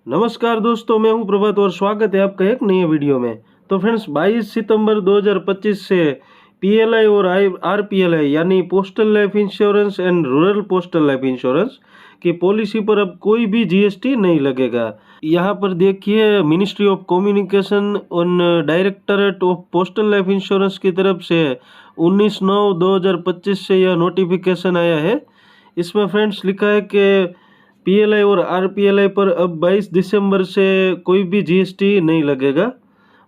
नमस्कार दोस्तों, मैं हूं प्रभात और स्वागत है आपका एक नए वीडियो में। तो फ्रेंड्स, 22 सितंबर 2025 से पीएलआई और आरपीएलआई यानी postal life insurance and rural postal life insurance की पॉलिसी पर अब कोई भी जीएसटी नहीं लगेगा। यहाँ पर देखिए, मिनिस्ट्री ऑफ कम्युनिकेशन और directorate of postal life insurance की तरफ से 19/9/2025 से यह नोटिफिकेशन आया है। इसमें फ्रेंड्स लिखा है कि पीएलआई और आरपीएलआई पर अब 22 दिसंबर से कोई भी जीएसटी नहीं लगेगा।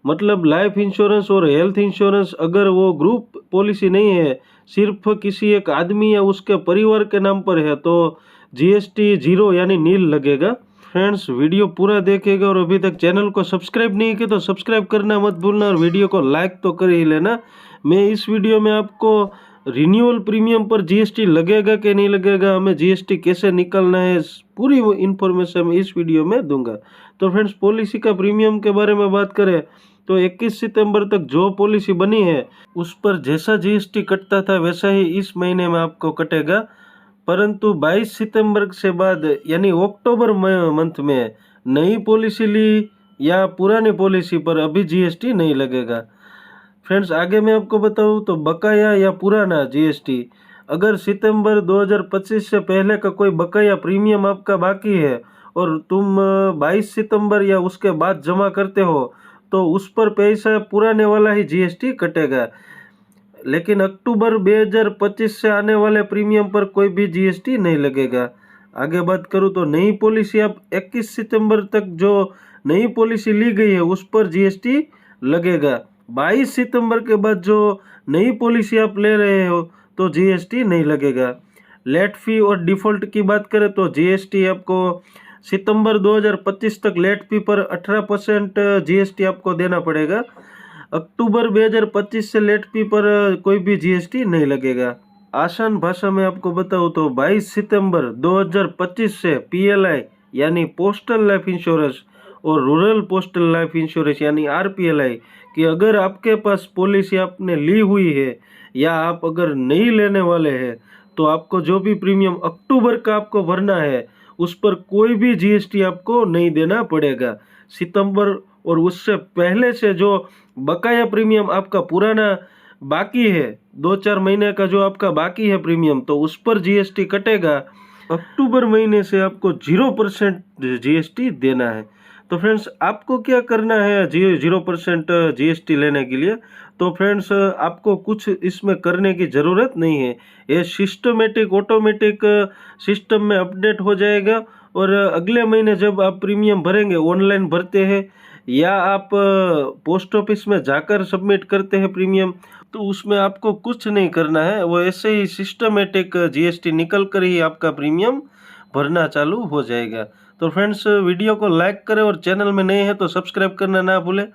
मतलब लाइफ इंश्योरेंस और हेल्थ इंश्योरेंस अगर वो ग्रुप पॉलिसी नहीं है, सिर्फ किसी एक आदमी या उसके परिवार के नाम पर है, तो जीएसटी जीरो यानी नील लगेगा। फ्रेंड्स, वीडियो पूरा देखिएगा और अभी तक चैनल को सब्सक्राइब नहीं किया तो सब्सक्राइब करना मत भूलना और वीडियो को लाइक तो कर ही लेना। मैं इस वीडियो में आपको रिन्यूअल प्रीमियम पर जीएसटी लगेगा कि नहीं लगेगा, हमें जीएसटी कैसे निकालना है, पूरी वो इन्फॉर्मेशन मैं इस वीडियो में दूंगा। तो फ्रेंड्स, पॉलिसी का प्रीमियम के बारे में बात करें तो 21 सितंबर तक जो पॉलिसी बनी है उस पर जैसा जीएसटी कटता था वैसा ही इस महीने में आपको कटेगा। परंतु 22 सितंबर से बाद यानी अक्टूबर मंथ में नई पॉलिसी ली या पुरानी पॉलिसी पर अभी जीएसटी नहीं लगेगा। फ्रेंड्स, आगे मैं आपको बताऊं तो बकाया या पुराना जीएसटी, अगर सितंबर 2025 से पहले का कोई बकाया प्रीमियम आपका बाकी है और तुम 22 सितंबर या उसके बाद जमा करते हो तो उस पर पैसा पुराने वाला ही जीएसटी कटेगा। लेकिन अक्टूबर 2025 से आने वाले प्रीमियम पर कोई भी जीएसटी नहीं लगेगा। आगे बात करूं तो नई पॉलिसी अब 21 सितंबर तक जो नई पॉलिसी ली गई है उस पर जीएसटी लगेगा। 22 सितंबर के बाद जो नई पॉलिसी आप ले रहे हो तो जीएसटी नहीं लगेगा। लेट फी और डिफ़ॉल्ट की बात करें तो जीएसटी आपको सितंबर 2025 तक लेट फी पर 18% जीएसटी आपको देना पड़ेगा। अक्टूबर 2025 से लेट फी पर कोई भी जीएसटी नहीं लगेगा। आसान भाषा में आपको बताऊं तो 22 सितंबर 2025 से पीएलआई यानी पोस्टल लाइफ इंश्योरेंस और रूरल पोस्टल लाइफ इंश्योरेंस यानी आरपीएलआई कि अगर आपके पास पॉलिसी आपने ली हुई है या आप अगर नहीं लेने वाले हैं तो आपको जो भी प्रीमियम अक्टूबर का आपको भरना है उस पर कोई भी जीएसटी आपको नहीं देना पड़ेगा। सितंबर और उससे पहले से जो बकाया प्रीमियम आपका पुराना बाकी है, 2-4 महीने का जो आपका बाकी है प्रीमियम, तो उस पर जीएसटी कटेगा। अक्टूबर महीने से आपको 0% जीएसटी देना है। तो फ्रेंड्स, आपको क्या करना है 0% जीएसटी लेने के लिए? तो फ्रेंड्स, आपको कुछ इसमें करने की ज़रूरत नहीं है। ये सिस्टमेटिक ऑटोमेटिक सिस्टम में अपडेट हो जाएगा और अगले महीने जब आप प्रीमियम भरेंगे, ऑनलाइन भरते हैं या आप पोस्ट ऑफिस में जाकर सबमिट करते हैं प्रीमियम, तो उसमें आपको कुछ नहीं करना है। वो ऐसे ही सिस्टमेटिक जीएसटी निकल कर ही आपका प्रीमियम भरना चालू हो जाएगा। तो फ्रेंड्स, वीडियो को लाइक करें और चैनल में नए हैं तो सब्सक्राइब करना ना भूलें।